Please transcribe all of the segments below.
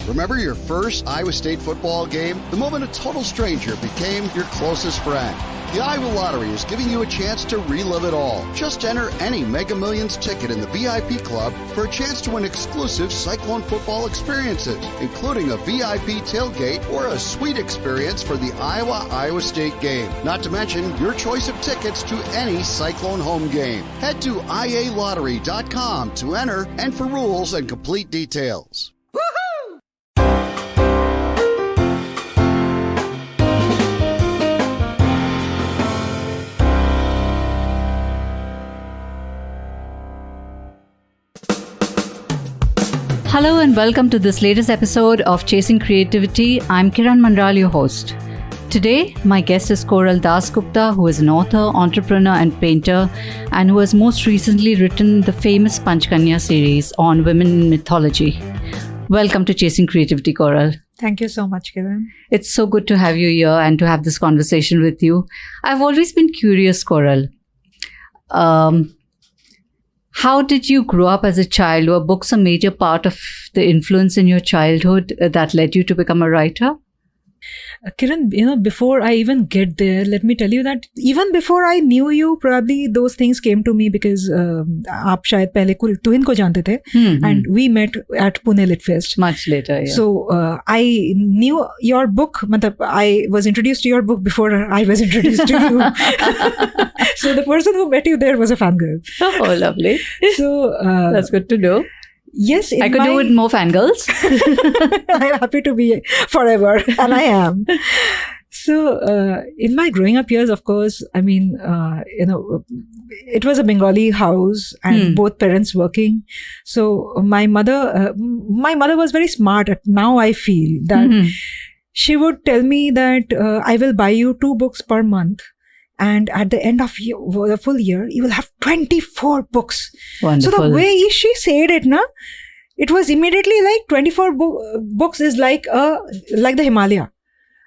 Remember your first Iowa State football game? The moment a total stranger became your closest friend. The Iowa Lottery is giving you a chance to relive it all. Just enter any Mega Millions ticket in the VIP Club for a chance to win exclusive Cyclone football experiences, including a VIP tailgate or a suite experience for the Iowa State game. Not to mention your choice of tickets to any Cyclone home game. Head to ialottery.com to enter and for rules and complete details. Hello and welcome to this latest episode of Chasing Creativity. I'm Kiran Manral, your host. Today, my guest is Koral Dasgupta, who is an author, entrepreneur and painter, and who has most recently written the famous Panchkanya series on women in mythology. Welcome to Chasing Creativity, Koral. Thank you so much, Kiran. It's so good to have you here and to have this conversation with you. I've always been curious, Koral. How did you grow up as a child? Were books a major part of the influence in your childhood that led you to become a writer? Kiran, before I even get there, let me tell you that even before I knew you, probably those things came to me because आप शायद पहले तुहिन को जानते थे, and we met at Pune Lit Fest. Much later, yeah. So I knew your book. I was introduced to your book before I was introduced to you. So the person who met you there was a fangirl. Oh, lovely. So that's good to know. Yes, I could do with more fangirls. I'm happy to be forever, and I am. So, in my growing up years, of course, I mean, it was a Bengali house and both parents working. So my mother was very smart. Now I feel that she would tell me that I will buy you 2 books per month. And at the end of the full year, you will have 24 books. Wonderful. So the way she said it, it was immediately like 24 books is like the Himalaya.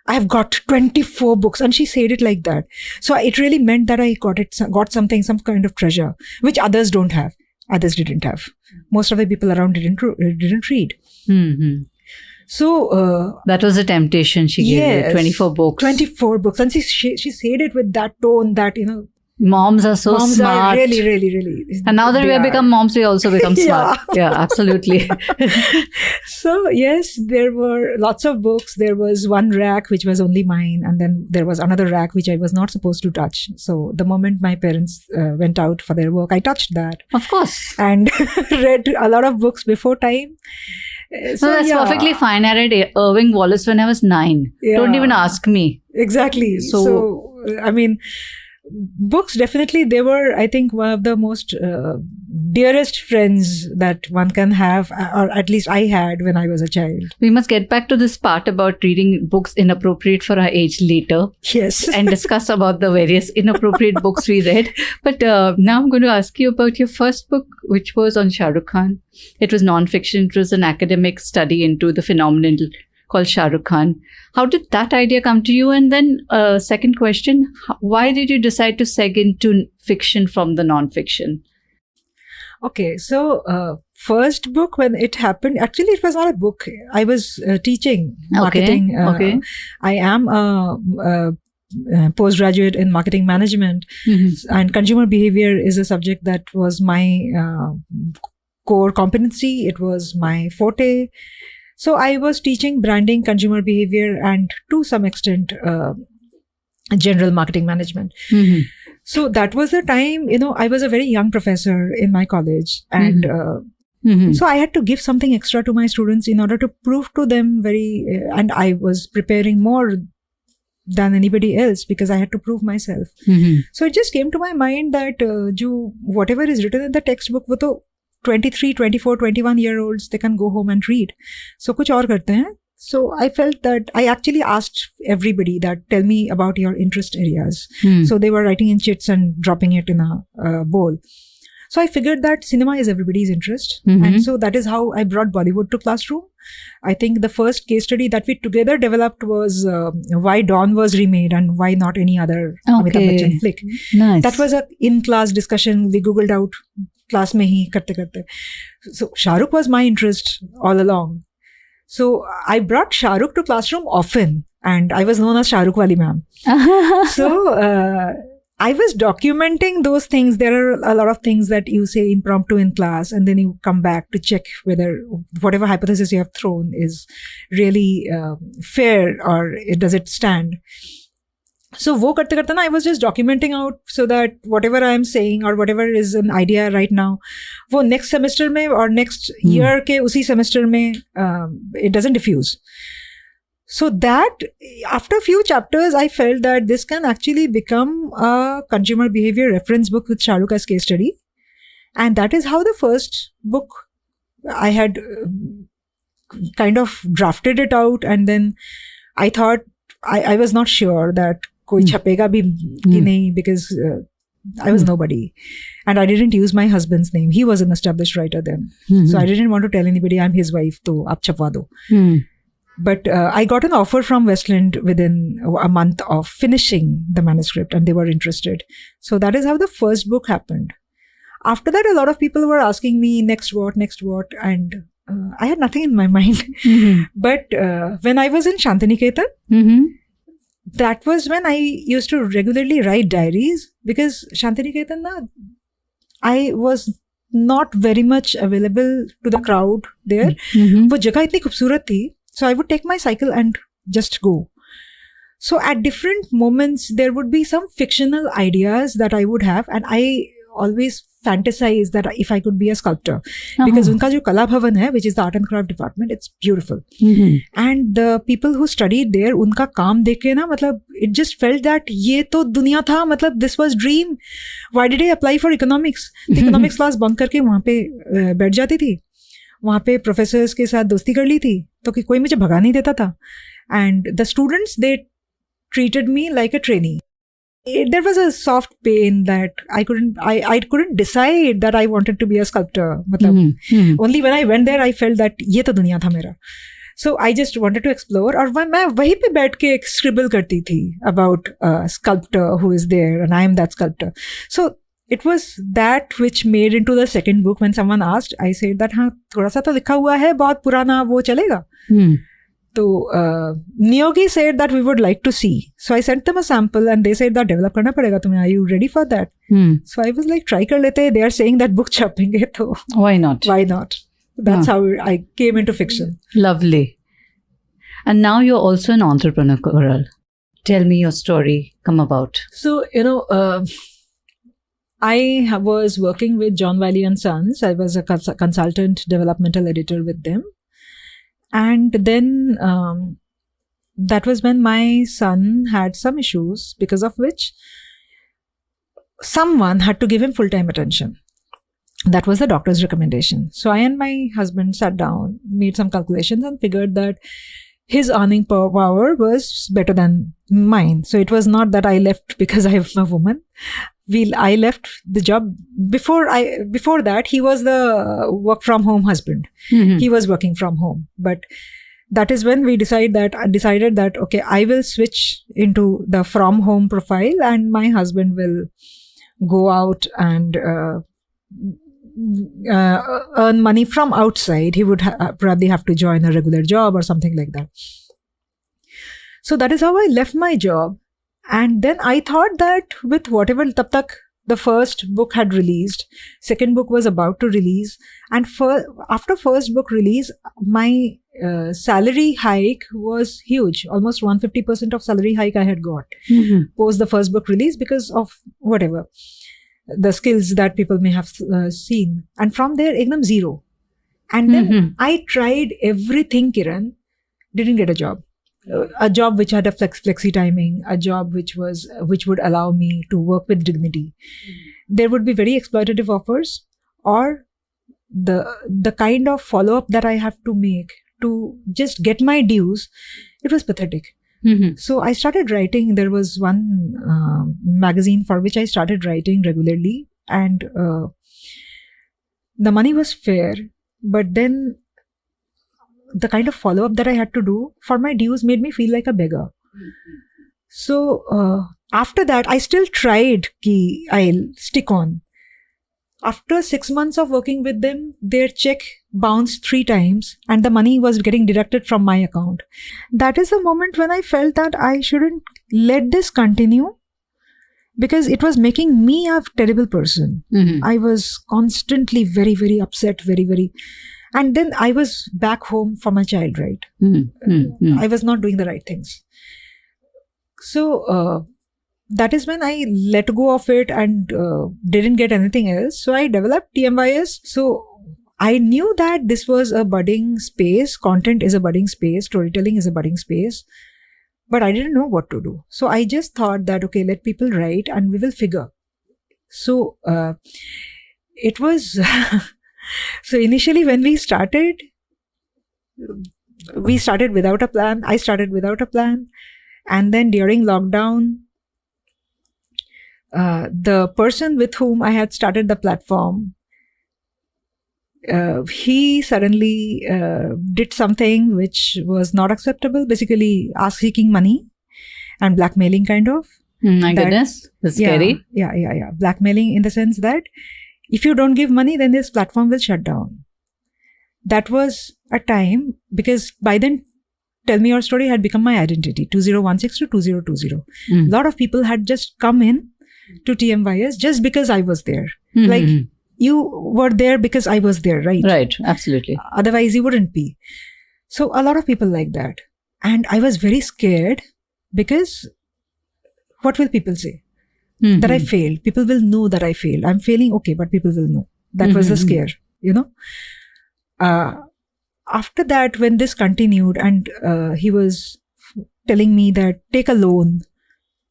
I have got 24 books, and she said it like that. So it really meant that I got something, some kind of treasure, which others don't have. Others didn't have. Most of the people around didn't read. Mm-hmm. So that was a temptation she gave you. 24 books. 24 books. And she said it with that tone that, moms are so moms smart. Are really. And now that we have become moms, we also become smart. Yeah, absolutely. So yes, there were lots of books. There was one rack which was only mine, and then there was another rack which I was not supposed to touch. So the moment my parents went out for their work, I touched that. Of course. And read a lot of books before time. So that's perfectly fine. I read Irving Wallace when I was 9. Yeah. Don't even ask me. Exactly. So I mean, books definitely, they were, I think, one of the most dearest friends that one can have, or at least I had when I was a child. We must get back to this part about reading books inappropriate for our age later. Yes. And discuss about the various inappropriate books we read. But now I'm going to ask you about your first book, which was on Shah Rukh Khan. It was non-fiction. It was an academic study into the phenomenon called Shah Rukh Khan. How did that idea come to you? And then second question, why did you decide to seg into fiction from the non-fiction? Okay, so first book, when it happened, actually it was not a book. I was teaching marketing. Okay. I am a postgraduate in marketing management, and consumer behavior is a subject that was my core competency. It was my forte. So I was teaching branding, consumer behavior, and to some extent, general marketing management. So that was the time, I was a very young professor in my college, and so I had to give something extra to my students in order to prove to them and I was preparing more than anybody else because I had to prove myself. So it just came to my mind that whatever is written in the textbook, 23, 24, 21-year-olds, they can go home and read. So kuch aur karte hain. So I felt that I actually asked everybody that, tell me about your interest areas. So they were writing in chits and dropping it in a bowl. So I figured that cinema is everybody's interest. And so that is how I brought Bollywood to classroom. I think the first case study that we together developed was why Dawn was remade and why not any other Amitabh Bachchan flick. Nice. That was a in-class discussion. We Googled out class mein hi karte. So Shah Rukh was my interest all along. So I brought Shahrukh to classroom often, and I was known as Shahrukh Wali ma'am. So I was documenting those things. There are a lot of things that you say impromptu in class, and then you come back to check whether whatever hypothesis you have thrown is really fair or does it stand. So wo karte karte na, I was just documenting out so that whatever I am saying or whatever is an idea right now, wo next semester mein or next year ke usi semester mein it doesn't diffuse. So that after a few chapters, I felt that this can actually become a consumer behavior reference book with Shahrukh as case study. And that is how the first book I had kind of drafted it out. And then I thought, I was not sure that koi chapega bhi ki nahi, because I was nobody. And I didn't use my husband's name. He was an established writer then. So I didn't want to tell anybody I'm his wife, to aap chapwa do. But I got an offer from Westland within a month of finishing the manuscript, and they were interested. So that is how the first book happened. After that, a lot of people were asking me, next what? And I had nothing in my mind. But when I was in Shantiniketan, that was when I used to regularly write diaries, because Shantiniketan, I was not very much available to the crowd there. वो जगह इतनी खूबसूरत थी. So I would take my cycle and just go. So at different moments, there would be some fictional ideas that I would have. And I always fantasize that if I could be a sculptor. Because unka jo Kala Bhavan hai, which is the art and craft department, it's beautiful. And the people who studied there, unka kaam dekh ke na, matlab, it just felt that ye to duniya tha, matlab, this was dream. Why did I apply for economics? The economics class bunk karke wahan pe बैठ जाती थी. वहाँ पे professors के साथ दोस्ती कर ली थी, तो कि कोई मुझे भगा नहीं देता था. And the students they treated me like a trainee. There was a soft pen that I couldn't decide that I wanted to be a sculptor. मतलब only when I went there I felt that ये तो दुनिया था मेरा. So I just wanted to explore. और मैं वहीं पे बैठ के एक स्क्रिबल करती थी about sculptor who is there and I am that sculptor. So it was that which made into the second book. When someone asked, I said that हाँ थोड़ा सा तो लिखा हुआ है, बहुत पुराना, वो चलेगा. तो Niyogi said that we would like to see. So I sent them a sample and they said that develop करना पड़ेगा तुम्हें. Are you ready for that? So I was like, try कर लेते. They are saying that book छापेंगे तो why not? That's how I came into fiction. Lovely. And now you're also an entrepreneur, Koral. Tell me your story. Come about. So, I was working with John Wiley and Sons. I was a consultant developmental editor with them. And then that was when my son had some issues, because of which someone had to give him full-time attention. That was the doctor's recommendation. So I and my husband sat down, made some calculations and figured that his earning power was better than mine. So it was not that I left because I am a woman. I left the job before that. He was the work from home husband. He was working from home. But that is when we decided that, okay, I will switch into the from home profile and my husband will go out and earn money from outside. He would probably have to join a regular job or something like that. So that is how I left my job. And then I thought that with whatever, tab tak the first book had released, second book was about to release. And after first book release, my salary hike was huge. Almost 150% of salary hike I had got post the first book release, because of whatever, the skills that people may have seen. And from there, ekdam zero. And then I tried everything, Kiran, didn't get a job. A job which had a flexi timing, a job which would allow me to work with dignity. There would be very exploitative offers, or the kind of follow-up that I have to make to just get my dues. It was pathetic. So I started writing. There was one magazine for which I started writing regularly, and the money was fair, but then the kind of follow-up that I had to do for my dues made me feel like a beggar. So after that, I still tried ki I'll stick on. After 6 months of working with them, their check bounced 3 times and the money was getting deducted from my account. That is the moment when I felt that I shouldn't let this continue because it was making me a terrible person. I was constantly very, very upset, very, very. And then I was back home for my child, right? I was not doing the right things. So, that is when I let go of it and didn't get anything else. So I developed TMYS. So I knew that this was a budding space. Content is a budding space. Storytelling is a budding space. But I didn't know what to do. So I just thought that, okay, let people write and we will figure. So it was... So initially when we started without a plan. I started without a plan. And then during lockdown, the person with whom I had started the platform, he suddenly did something which was not acceptable, basically seeking money and blackmailing kind of. My goodness, that's scary. Yeah. Blackmailing in the sense that if you don't give money, then this platform will shut down. That was a time, because by then Tell Me Your Story had become my identity, 2016 to 2020. A lot of people had just come in to TMYS just because I was there. Like, you were there because I was there, right? Right, absolutely. Otherwise, you wouldn't be. So, a lot of people like that. And I was very scared because what will people say? That I failed. People will know that I failed. I'm failing, okay, but people will know. That was the scare, you know. After that, when this continued and he was telling me that take a loan,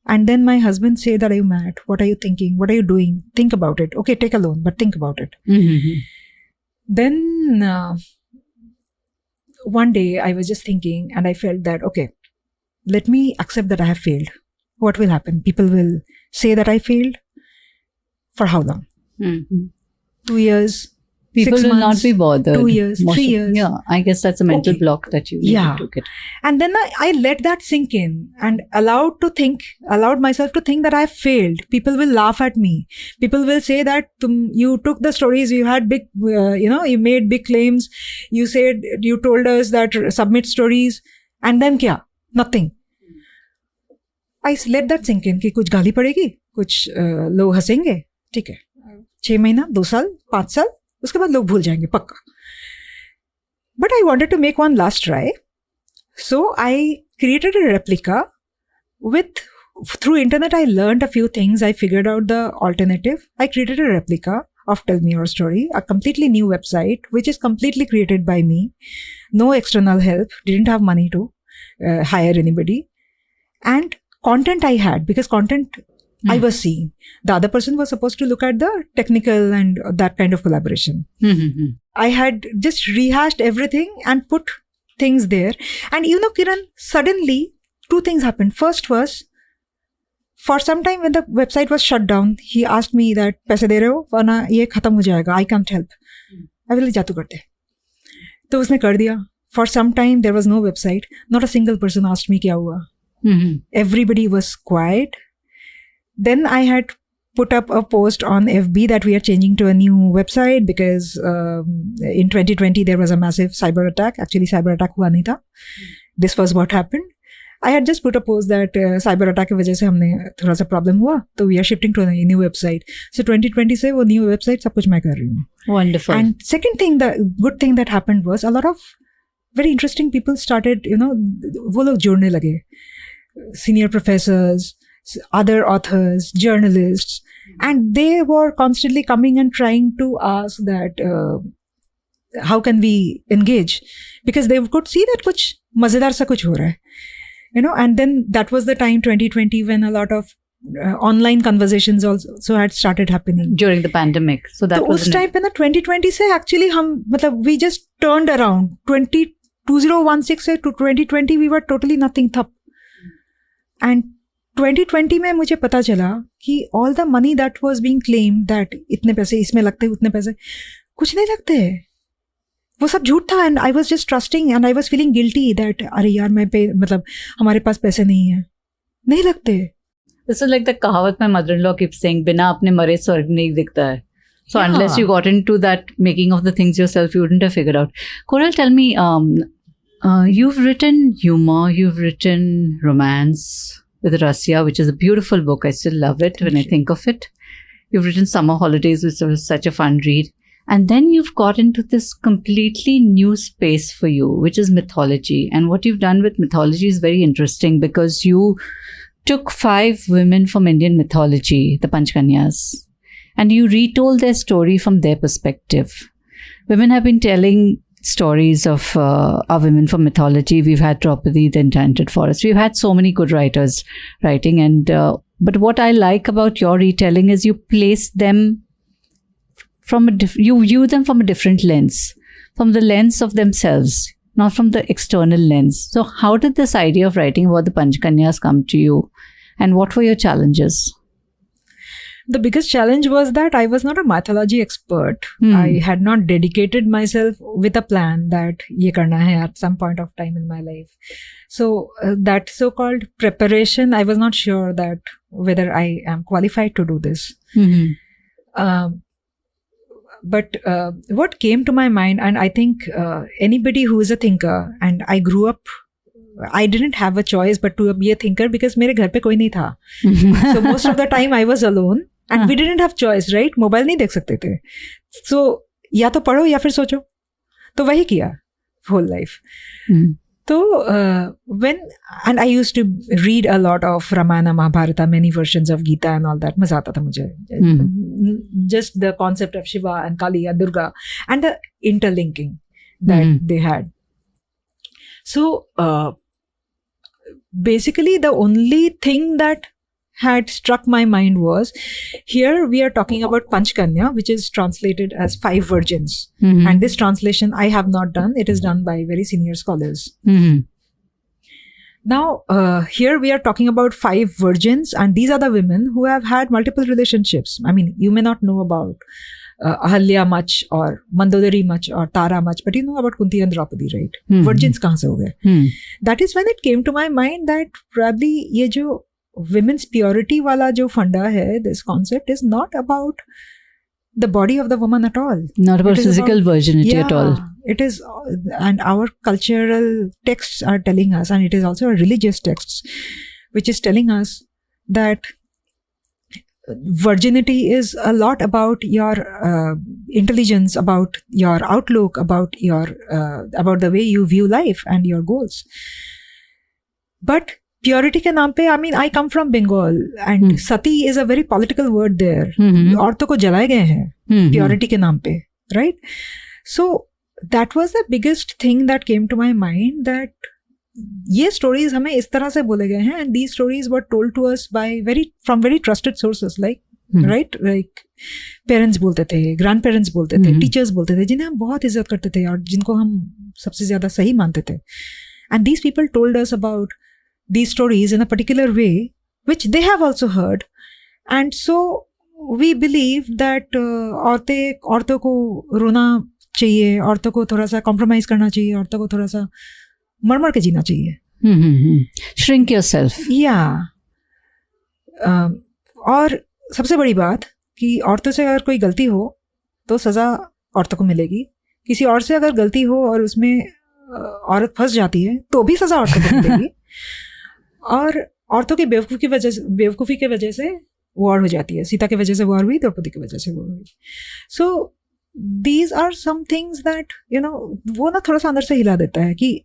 and then my husband said that, are you mad? What are you thinking? What are you doing? Think about it. Okay, take a loan, but think about it. Then one day I was just thinking and I felt that, okay, let me accept that I have failed. What will happen? People will say that I failed. For how long? 2 years. People will not be bothered. 2 years, 3 years. Yeah, I guess that's a mental block that you took it. And then I let that sink in and allowed myself to think that I failed. People will laugh at me. People will say that you took the stories, you had big, you made big claims. You said, you told us that submit stories. And then kya? Nothing. I let that sink in कि कुछ गाली पड़ेगी, कुछ लोग हंसेंगे, ठीक है, 6 महीना, 2 साल, 5 साल, उसके बाद लोग भूल जाएंगे पक्का. But I wanted to make one last try. So I created a replica through internet I learned a few things. I figured out the alternative. I created a replica of Tell Me Your Story, a completely new website, which is completely created by me. No external help. Didn't have money to hire anybody. And content I had, because content I was seeing. The other person was supposed to look at the technical and that kind of collaboration. I had just rehashed everything and put things there. And Kiran, suddenly 2 things happened. First was, for some time when the website was shut down, he asked me that, पैसे दे रहे हो वरना ये खत्म हो जाएगा, I can't help. I will जातू करते. तो उसने कर दिया. For some time there was no website. Not a single person asked me क्या हुआ. Everybody was quiet. Then I had put up a post on FB that we are changing to a new website because in 2020 there was a massive cyber attack. Actually, cyber attack हुआ नहीं था. This was what happened. I had just put a post that cyber attack की वजह से हमने थोड़ा सा problem हुआ, तो we are shifting to a new website. So 2020 से वो new website सब कुछ मैं कर रही हूँ. Wonderful. And second thing, the good thing that happened was a lot of very interesting people started, वो लोग जोड़ने लगे. Senior professors, other authors, journalists, and they were constantly coming and trying to ask that how can we engage, because they could see that कुछ मजेदार सा कुछ हो रहा है, and then that was the time 2020 when a lot of online conversations also had started happening during the pandemic. So that was उस time पे ना 2020 से actually we just turned around. 2016 से to 2020 we were totally nothing था. And 2020 में मुझे पता चला कि all the money that was being claimed that इतने पैसे इसमें लगते हैं, उतने पैसे कुछ नहीं लगते हैं, वो सब झूठ था. And I was just trusting and I was feeling guilty that अरे यार हमारे पास पैसे नहीं लगते. This is like the कहावत my mother-in-law keeps saying, बिना अपने मरे स्वर्ग नहीं दिखता है. So unless you got into that making of the things yourself, you wouldn't have figured out. Koral, tell me, you've written humor, you've written romance with Rasya, which is a beautiful book. I still love it when I think of it. You've written Summer Holidays, which was such a fun read. And then you've got into this completely new space for you, which is mythology. And what you've done with mythology is very interesting because you took 5 women from Indian mythology, the Panchkanyas, and you retold their story from their perspective. Women have been telling stories of our women from mythology. We've had Draupadi, the Enchanted Forest. We've had so many good writers writing. And but what I like about your retelling is you place them you view them from a different lens, from the lens of themselves, not from the external lens. So how did this idea of writing about the Panchkanyas come to you? And what were your challenges? The biggest challenge was that I was not a mythology expert. I had not dedicated myself with a plan that ye karna hai at some point of time in my life. So that so-called preparation, I was not sure that whether I am qualified to do this. But what came to my mind, and I think anybody who is a thinker, and I grew up, I didn't have a choice but to be a thinker because मेरे घर पे कोई नहीं था. So most of the time I was alone and we didn't have choice, right? Mobile नहीं देख सकते थे. So या तो पढ़ो या फिर सोचो. तो वही किया whole life. So and I used to read a lot of Ramayana, Mahabharata, many versions of Gita and all that. मजा आता था मुझे. Just the concept of Shiva and Kali and Durga and the interlinking that they had. So basically the only thing that had struck my mind was, here we are talking about Panchkanya, which is translated as 5 virgins. And this translation I have not done. It is done by very senior scholars. Now, here we are talking about 5 virgins, and these are the women who have had multiple relationships. I mean, you may not know about Ahalya much or Mandodari much or Tara much, but you know about Kunti and Draupadi, right? Virgins kahan se ho gaye? That is when it came to my mind that probably ye jo women's purity wala jo funda hai, this concept is not about the body of the woman at all. Not about physical virginity at all. It is, and our cultural texts are telling us, and it is also a religious texts, which is telling us that virginity is a lot about your intelligence, about your outlook, about the way you view life and your goals. But purity ke naam pe, I mean, I come from Bengal, and sati is a very political word there. औरतों को जलाए गए हैं purity के नाम पे, right? So that was the biggest thing that came to my mind, that ये stories हमें इस तरह से बोले गए हैं, and these stories were told to us by from very trusted sources, like right, like parents बोलते थे, grandparents बोलते थे, teachers बोलते थे, जिन्हें हम बहुत इज्जत करते थे और जिनको हम सबसे ज्यादा सही मानते थे. And these people told us about these stories in a particular way, which they have also heard. And so we believe that औरतों को रोना चाहिए, औरतों को थोड़ा सा compromise करना चाहिए, औरतों को थोड़ा सा मर के जीना चाहिए. Shrink yourself. Yeah. और सबसे बड़ी बात कि औरतों से अगर कोई गलती हो तो सजा औरतों को मिलेगी. किसी और से अगर गलती हो और उसमें औरत फंस जाती है तो भी सजा औरतों को मिलेगी. और औरतों की बेवकूफ़ी के वजह से वॉर हो जाती है. सीता की वजह से वॉर हुई, द्रौपदी की वजह से वॉर हुई. So these are some things that you know, वो ना थोड़ा सा अंदर से हिला देता है कि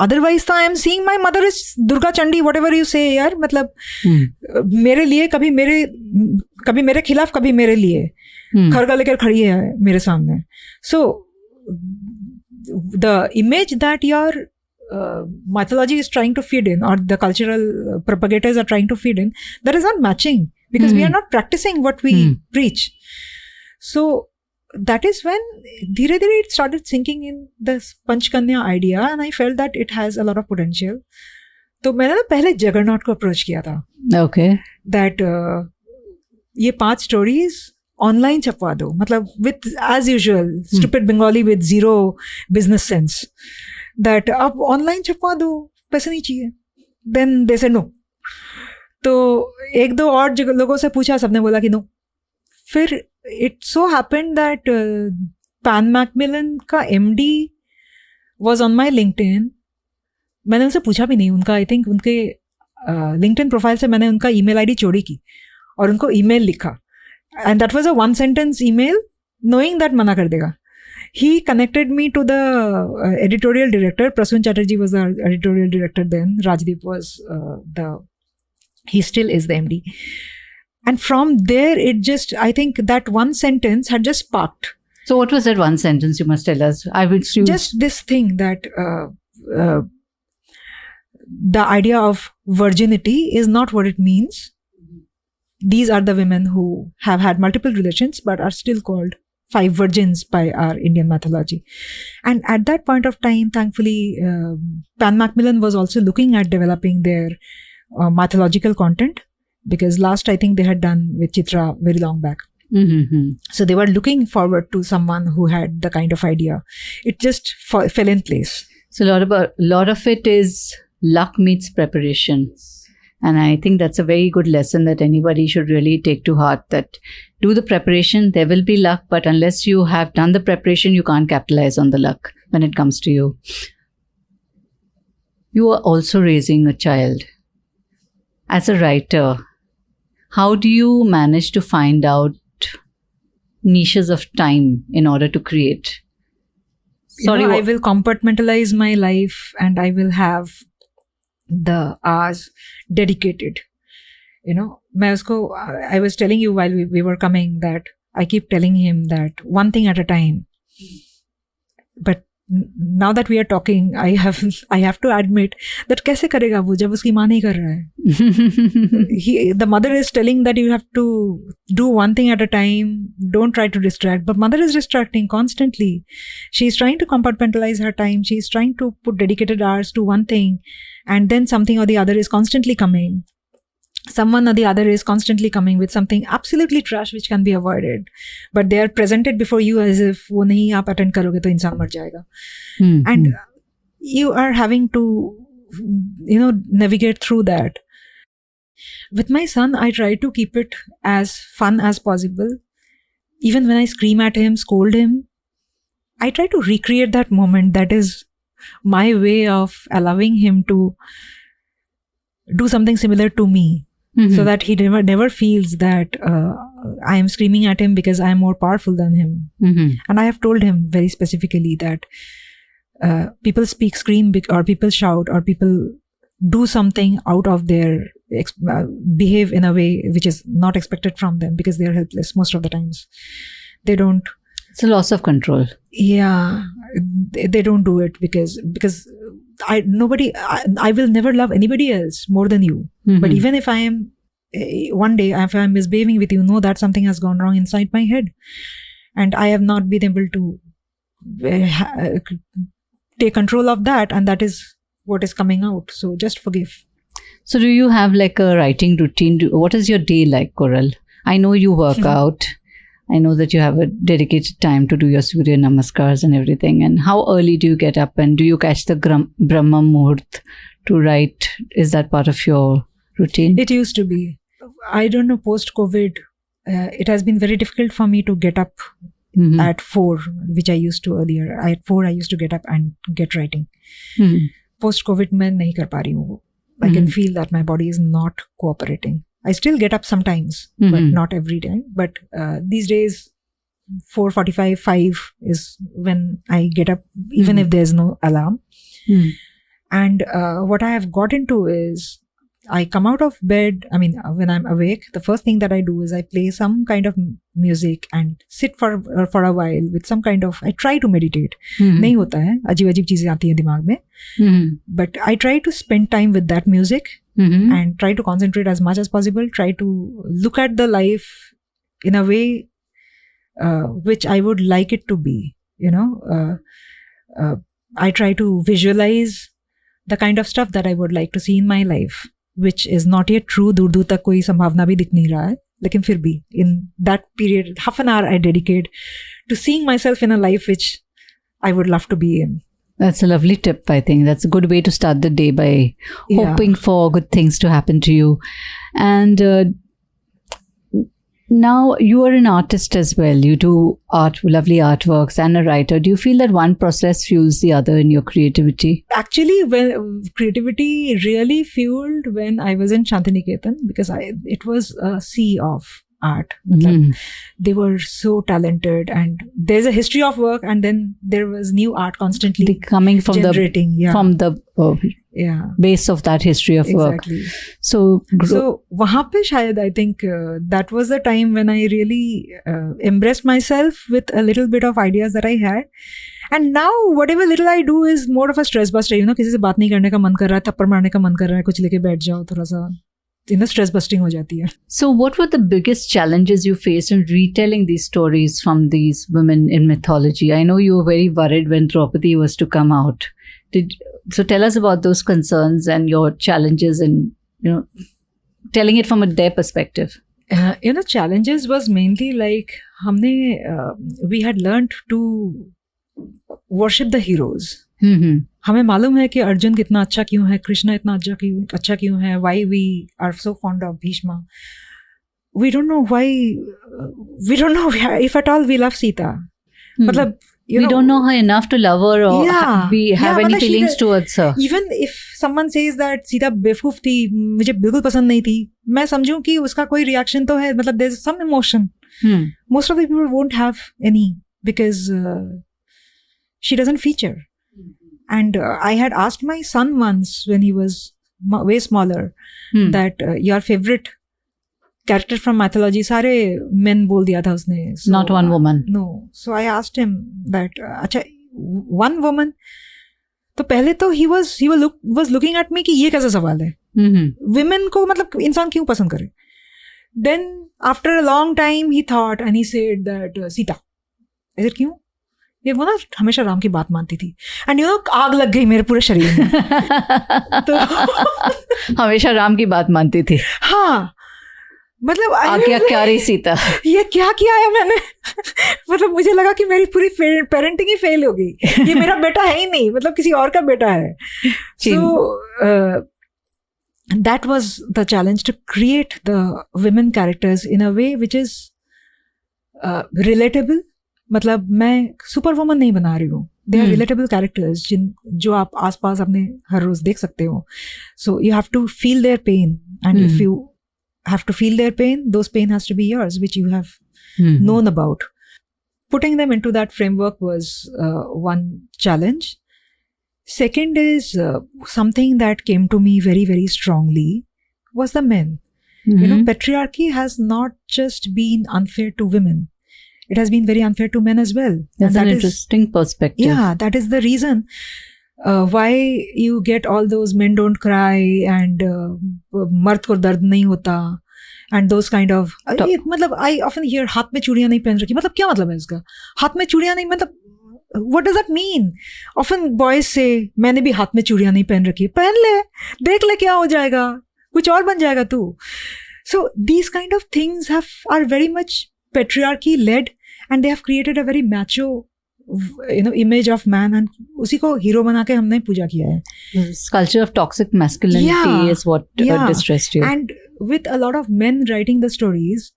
अदरवाइज तो I am seeing my mother is Durga Chandi, what ever you से. यार मतलब मेरे लिए कभी मेरे खिलाफ, कभी मेरे लिए खड़गा लेकर खड़ी है मेरे सामने. So the image that your mythology is trying to feed in, or the cultural propagators are trying to feed in, that is not matching, because we are not practicing what we preach. So that is when dhire it started sinking in this Panchkanya idea, and I felt that it has a lot of potential. तो मैंने ना पहले juggernaut को approach किया था. Okay. That ये 5 stories online छपवा दो, मतलब with as usual stupid Bengali with zero business sense. That अब ऑनलाइन छपवा दो, पैसे नहीं चाहिए. Then they said no. तो 1-2 और लोगों से पूछा, सबने बोला कि no. फिर it so happened that Pan Macmillan का MD was on my LinkedIn. मैंने उनसे पूछा भी नहीं, उनका आई थिंक उनके LinkedIn प्रोफाइल से मैंने उनका ईमेल आईडी चोरी की और उनको ईमेल लिखा, and that was a 1 sentence email knowing that मना कर देगा. He connected me to the editorial director. Prasun Chatterjee was the editorial director then. Rajdeep was he still is the MD. And from there, it just, I think that one sentence had just sparked. So what was that one sentence? You must tell us. I will choose. Just this thing that the idea of virginity is not what it means. These are the women who have had multiple relations but are still called 5 virgins by our Indian mythology. And at that point of time, thankfully, Pan Macmillan was also looking at developing their mythological content, because last I think they had done with Chitra very long back. Mm-hmm. So they were looking forward to someone who had the kind of idea. It just fell in place. So a lot of it is luck meets preparation. And I think that's a very good lesson that anybody should really take to heart, that do the preparation, there will be luck, but unless you have done the preparation, you can't capitalize on the luck when it comes to you. You are also raising a child. As a writer, how do you manage to find out niches of time in order to create? I will compartmentalize my life and I will have the hours dedicated. I was telling you while we were coming that I keep telling him that one thing at a time. But now that we are talking, I have to admit that कैसे करेगा वो जब उसकी माँ नहीं कर रहा है. The mother is telling that you have to do one thing at a time, don't try to distract, but mother is distracting constantly. She is trying to compartmentalize her time, she is trying to put dedicated hours to one thing, and then something or the other is constantly coming. Someone or the other is constantly coming with something absolutely trash which can be avoided, but they are presented before you as if वो नहीं आप attend करोगे तो इंसान मर जाएगा. And you are having to navigate through that. With my son, I try to keep it as fun as possible. Even when I scream at him, scold him, I try to recreate that moment. That is my way of allowing him to do something similar to me. Mm-hmm. So that he never feels that I am screaming at him because I am more powerful than him. Mm-hmm. And I have told him very specifically that people scream or people shout or people do something out of their behave in a way which is not expected from them because they are helpless most of the times. They don't. It's a loss of control. Yeah, they don't do it because I will never love anybody else more than you. Mm-hmm. But even if I am one day, if I am misbehaving with you, know that something has gone wrong inside my head, and I have not been able to take control of that, and that is what is coming out. So just forgive. So do you have like a writing routine? What is your day like, Koral? I know you work out. I know that you have a dedicated time to do your Surya Namaskars and everything. And how early do you get up, and do you catch the Brahma Muhurt to write? Is that part of your routine? It used to be. I don't know, post-COVID, it has been very difficult for me to get up at 4, which I used to earlier. At 4, I used to get up and get writing. Post-COVID, मैं नहीं कर पा रही हूँ. I can feel that my body is not cooperating. I still get up sometimes, but not every day. But these days, 4:45, 5 is when I get up, even if there's no alarm. And what I have got into is, I come out of bed, when I'm awake, the first thing that I do is I play some kind of music and sit for a while with some kind of, I try to meditate. नहीं होता है, अजीब चीजें आती हैं दिमाग में. But I try to spend time with that music and try to concentrate as much as possible, try to look at the life in a way which I would like it to be, I try to visualize the kind of stuff that I would like to see in my life, which is not yet true. दूर दूर तक कोई संभावना भी दिख नहीं रहा है, लेकिन फिर भी in that period, half an hour I dedicate to seeing myself in a life which I would love to be in. That's a lovely tip, I think. That's a good way to start the day, by hoping for good things to happen to you. And Now, you are an artist as well. You do lovely artworks and a writer. Do you feel that one process fuels the other in your creativity? Actually, when creativity really fueled when I was in Shantiniketan, because it was a sea of art. They were so talented, and there's a history of work, and then there was new art constantly coming from generating, the base of that history of work. So wahan pe shayad I think that was the time when I really embraced myself with a little bit of ideas that I had. And now whatever little I do is more of a stress buster. किसी से बात नहीं करने का मन कर रहा है, थप्पड़ मारने का मन कर रहा है, कुछ लेके बैठ जाओ, थोड़ा सा stress busting ho jati hai. So what were the biggest challenges you faced in retelling these stories from these women in mythology? I know you were very worried when Draupadi was to come out. So tell us about those concerns and your challenges in, telling it from their perspective. Challenges was mainly like we had learned to worship the heroes. हमें मालूम है कि अर्जुन कितना अच्छा क्यों है, कृष्णा इतना अच्छा क्यों है, why we are so fond of Bhishma. We don't know why, we don't know if at all we love Sita. मतलब, we don't know her enough to love her or have any feelings towards her. Even if someone says that Sita बेवकूफ थी, मुझे बिल्कुल पसंद नहीं थी, मैं समझूं कि उसका कोई reaction तो है, मतलब there's some emotion. Most of the people won't have any because she doesn't feature. And I had asked my son once when he was way smaller that your favorite character from mythology, सारे men बोल दिया था उसने. So, not one woman. No. So I asked him that, अच्छा, one woman. तो पहले तो he was looking at me कि ये कैसा सवाल है. Women को मतलब इंसान क्यों पसंद करे? Then after a long time he thought and he said that Sita. I said क्यों? ये वो ना हमेशा राम की बात मानती थी. एंड आग लग गई मेरे पूरे शरीर में. तो हमेशा राम की बात मानती थी. हाँ, मतलब क्या रही सीता, ये क्या किया है मैंने. मतलब मुझे लगा कि मेरी पूरी पेरेंटिंग ही फेल हो गई. ये मेरा बेटा है ही नहीं, मतलब किसी और का बेटा है. So that was the challenge, to create the women characters in a way which is relatable. मतलब मैं सुपर वुमन नहीं बना रही हूँ. दे आर रिलेटेबल कैरेक्टर्स जो आप आसपास अपने हर रोज देख सकते हो. So you have to feel their pain, and if you have to feel their pain, those pain has to be yours which you have known about. Putting them into that framework was one challenge. Second is something that came to me very, very strongly was the men. Patriarchy has not just been unfair to women. It has been very unfair to men as well. That's an interesting perspective. Yeah, that is the reason why you get all those men don't cry and मर्द को दर्द नहीं होता and those kind of. मतलब I often hear हाथ में चूड़ियां नहीं पहन रखी. मतलब क्या मतलब है इसका? हाथ में चूड़ियां नहीं, मतलब what does that mean? Often boys say मैंने भी हाथ में चूड़ियां नहीं पहन रखी. पहन ले, देख ले क्या हो जाएगा, कुछ और बन जाएगा तू. So these kind of things are very much patriarchy led, and they have created a very macho image of man, and उसी को हीरो बना के हमने पूजा किया है. This culture of toxic masculinity is what distressed you. And with a lot of men writing the stories,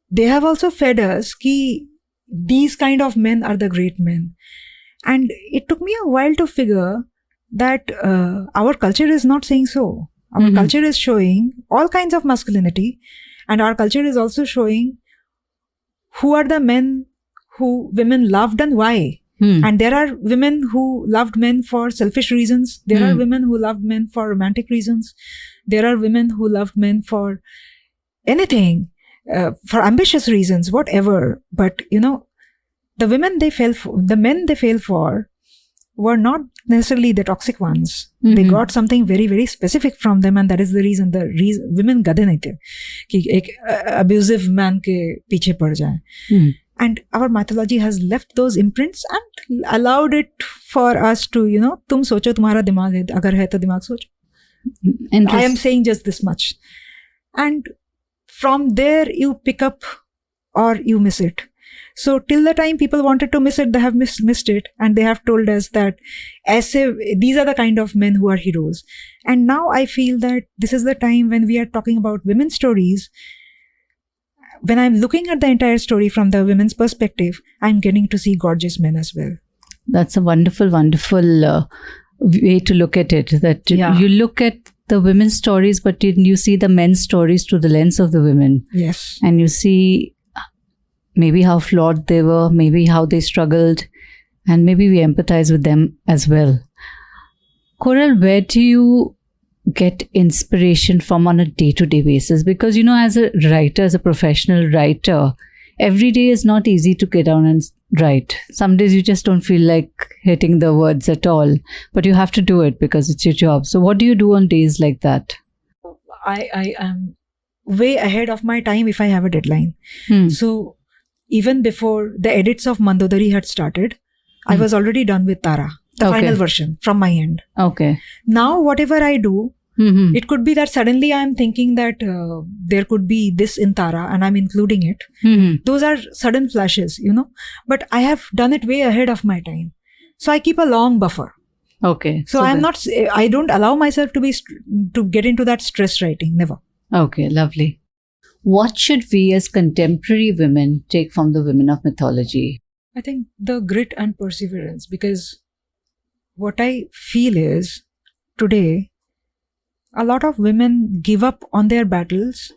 they have also fed us कि these kind of men are the great men. And it took me a while to figure that our culture is not saying so. Our culture is showing all kinds of masculinity, and our culture is also showing who are the men who women loved and why. And there are women who loved men for selfish reasons. There are women who loved men for romantic reasons. There are women who loved men for anything, for ambitious reasons, whatever. But the men they fell for were not necessarily the toxic ones. They got something very, very specific from them, and that is the reason women गधे नहीं थे कि एक abusive man के पीछे पड़ जाए. And our mythology has left those imprints and allowed it for us to, तुम सोचो, तुम्हारा दिमाग है, अगर है तो दिमाग सोचो. I am saying just this much. And from there you pick up or you miss it. So till the time people wanted to miss it, they have missed it, and they have told us that these are the kind of men who are heroes. And now I feel that this is the time when we are talking about women's stories. when I'm looking at the entire story from the women's perspective, I'm getting to see gorgeous men as well. That's a wonderful, wonderful way to look at it. That you look at the women's stories, but you see the men's stories through the lens of the women. Yes. And you see maybe how flawed they were, maybe how they struggled, and maybe we empathize with them as well. Koral, where do you get inspiration from on a day-to-day basis? Because, as a writer, as a professional writer, every day is not easy to get down and write. Some days you just don't feel like hitting the words at all, but you have to do it because it's your job. So what do you do on days like that? I am way ahead of my time if I have a deadline. So even before the edits of Mandodari had started, I was already done with Tara, the final version from my end. Okay. Now, whatever I do, it could be that suddenly I'm thinking that there could be this in Tara and I'm including it. Those are sudden flashes, but I have done it way ahead of my time. So I keep a long buffer. Okay. So I don't allow myself to get into that stress writing. Never. Okay, lovely. What should we as contemporary women take from the women of mythology? I think the grit and perseverance, because what I feel is today, a lot of women give up on their battles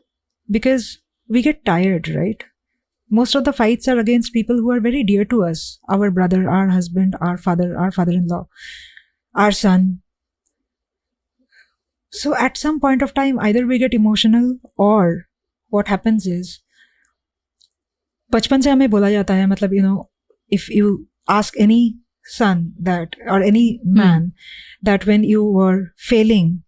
because we get tired, right? Most of the fights are against people who are very dear to us. Our brother, our husband, our father-in-law, our son. So at some point of time, either we get emotional or what happens is, बचपन से हमें बोला जाता है, मतलब, if you ask any son that, or any man, that when you were failing,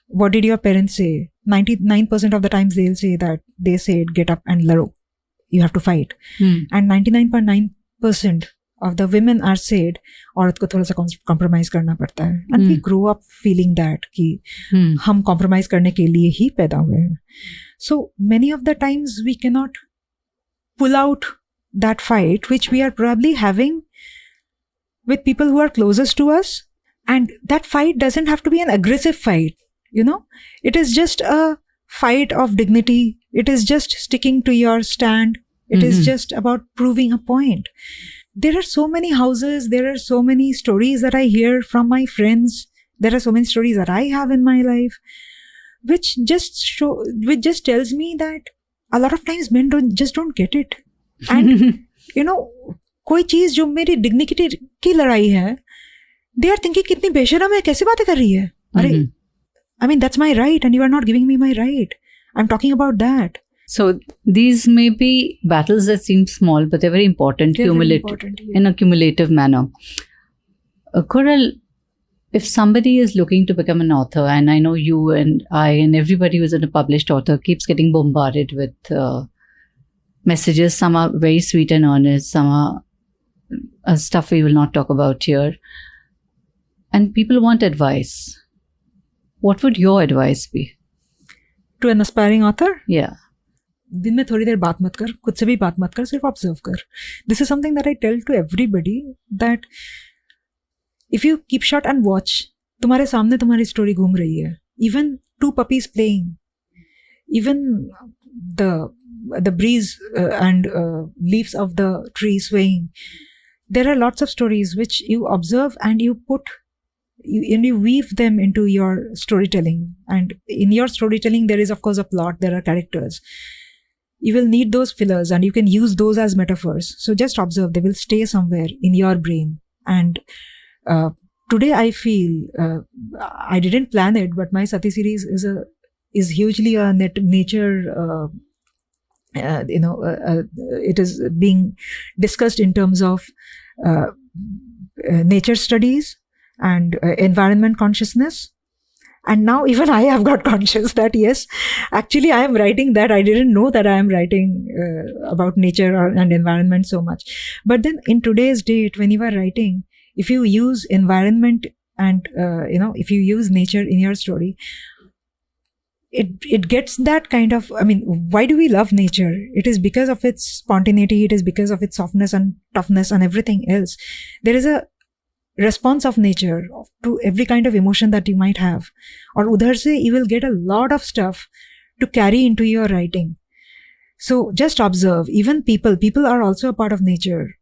what did your parents say? 99% of the times they'll say that they said, get up and laro. You have to fight. And 99.9% of the women are said, औरत को थोड़ा सा compromise करना पड़ता है. And we grow up feeling that कि हम compromise करने के लिए ही पैदा हुए हैं. So many of the times we cannot pull out that fight which we are probably having with people who are closest to us. And that fight doesn't have to be an aggressive fight. It is just a fight of dignity. It is just sticking to your stand. It is just about proving a point. There are so many houses. There are so many stories that I hear from my friends. There are so many stories that I have in my life, which just tells me that a lot of times men don't get it. And, कोई चीज जो मेरी dignity की लड़ाई है, they are thinking कितनी बेशरम है, कैसे बातें कर रही है? अरे, I mean, that's my right and you are not giving me my right. I'm talking about that. So these may be battles that seem small, but they're very important, in a cumulative manner. Koral, if somebody is looking to become an author, and I know you and I and everybody who's a published author keeps getting bombarded with messages. Some are very sweet and earnest, some are stuff we will not talk about here. And people want advice. What would your advice be? To an aspiring author? Yeah. दिन में थोड़ी देर बात मत कर, खुद से भी बात मत कर, सिर्फ ऑब्जर्व कर. This is something that I tell to everybody, that if you keep shut and watch, तुम्हारे सामने तुम्हारी स्टोरी घूम रही है. Even two puppies playing, even the breeze and leaves of the tree swaying. There are lots of stories which you observe and you weave them into your storytelling. And in your storytelling, there is of course a plot, there are characters. You will need those fillers and you can use those as metaphors. So just observe, they will stay somewhere in your brain. And today I feel, I didn't plan it, but my Sati series is hugely a nature, it is being discussed in terms of nature studies and environment consciousness. And now even I have got conscious that yes, actually I am writing that. I didn't know that I am writing about nature and environment so much. But then in today's date, when you are writing, if you use environment and, if you use nature in your story, it gets that kind of, why do we love nature? It is because of its spontaneity. It is because of its softness and toughness and everything else. There is a response of nature to every kind of emotion that you might have. Or udhar se you will get a lot of stuff to carry into your writing. So just observe. Even people are also a part of nature.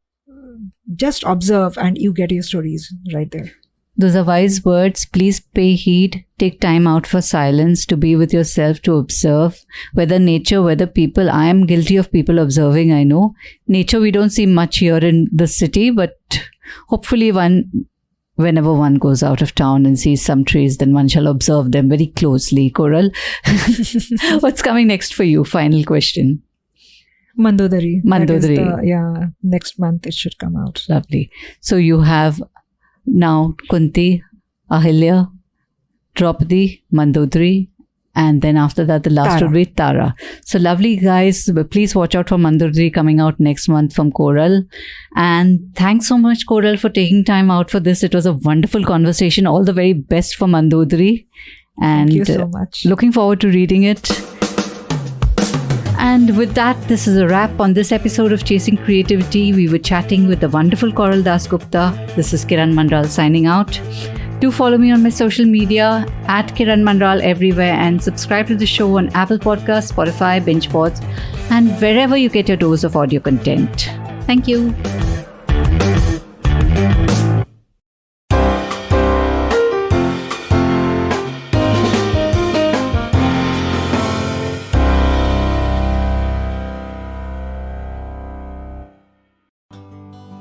Just observe and you get your stories right there. Those are wise words. Please pay heed. Take time out for silence, to be with yourself, to observe whether nature, whether people. I am guilty of people observing, I know. Nature we don't see much here in the city, but hopefully whenever one goes out of town and sees some trees, then one shall observe them very closely. Koral, what's coming next for you? Final question. Mandodari. Mandodari. Next month it should come out. Lovely. So you have now Kunti, Ahilya, Draupadi, Mandodari, and then after that the last Tara. would be Tara. So lovely, guys. Please watch out for Mandodari coming out next month from Koral. And thanks so much, Koral, for taking time out for this. It was a wonderful conversation. All the very best for Mandodari. And Thank you so much. Looking forward to reading it. And with that, this is a wrap on this episode of Chasing Creativity. We were chatting with the wonderful Koral Dasgupta. This is Kiran Manral signing out. Do follow me on my social media at Kiran Manral everywhere, and subscribe to the show on Apple Podcasts, Spotify, Bingepods, and wherever you get your dose of audio content. Thank you.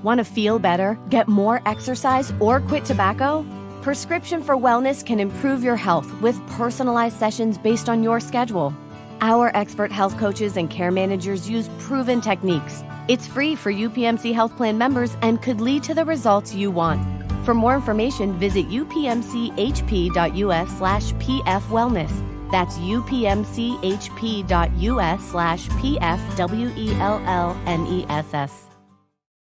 Want to feel better, get more exercise, or quit tobacco? Prescription for Wellness can improve your health with personalized sessions based on your schedule. Our expert health coaches and care managers use proven techniques. It's free for UPMC Health Plan members and could lead to the results you want. For more information, visit upmchp.us/pfwellness. That's upmchp.us/pfwellness.